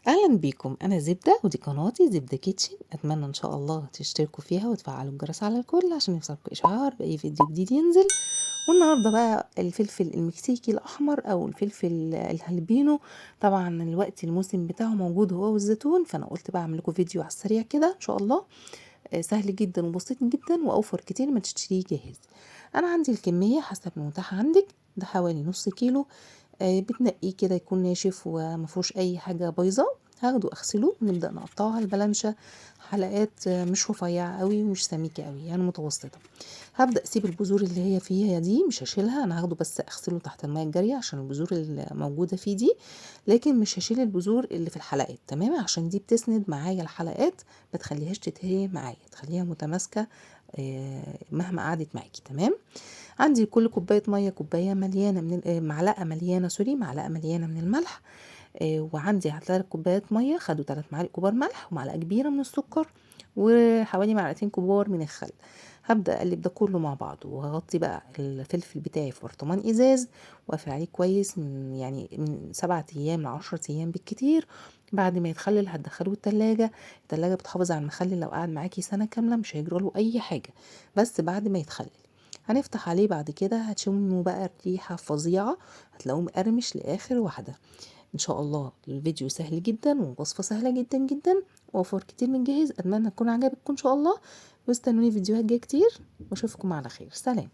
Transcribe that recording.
اهلا بيكم، انا زبده ودي قناتي زبده كيتشن. اتمنى ان شاء الله تشتركوا فيها وتفعلوا الجرس على الكل عشان يوصلكوا اشعار باي فيديو جديد ينزل. والنهارده بقى الفلفل المكسيكي الاحمر او الفلفل الهالبينو. طبعا الوقت الموسم بتاعه موجود هو والزيتون، فانا قلت بقى اعمل لكم فيديو على السريع كده ان شاء الله. سهل جدا وبسيط جدا واوفر كتير ما تشتريه جاهز. انا عندي الكميه حسب المتاح عندك، ده حوالي نص كيلو. بتنقيه كده يكون ناشف ومفيهوش اي حاجه بايظه. هاخده اغسله ونبدا نقطعها البلانشه حلقات، مش رفيعه قوي ومش سميكه قوي، يعني متوسطه. هبدا اسيب البذور اللي هي فيها دي، مش هشيلها، انا هاخده بس اغسله تحت الميه الجاريه عشان البذور اللي موجوده فيه دي. لكن مش هشيل البذور اللي في الحلقات، تمام؟ عشان دي بتسند معايا الحلقات، ما تخليهاش تتهري معايا، تخليها متماسكه مهما قعدت معاكي، تمام. عندي كل كوبايه ميه كوبايه مليانه من معلقه مليانه، سوري، معلقه مليانه من الملح. وعندي 3 كوبايات ميه خدوا 3 معالق كبار ملح ومعلقه كبيره من السكر وحوالي معلقتين كبار من الخل. هبدا اقلب ده كله مع بعضه وهغطي بقى الفلفل بتاعي في برطمان ازاز واقفل عليه كويس من 7 ايام ل10 ايام بالكتير. بعد ما يتخلل هتدخله التلاجة بتحافظ على المخلل، لو قعد معاكي سنة كاملة مش هيجراله اي حاجة، بس بعد ما يتخلل. هنفتح عليه بعد كده هتشموا بقى ريحة فظيعة، هتلاقوه مقرمش لآخر واحدة. ان شاء الله الفيديو سهل جدا ووصفة سهلة جدا جدا، وفر كتير من جاهز. اتمنى تكون عجبتكم ان شاء الله، واستنوني فيديوهات جايه كتير، واشوفكم على خير. سلام.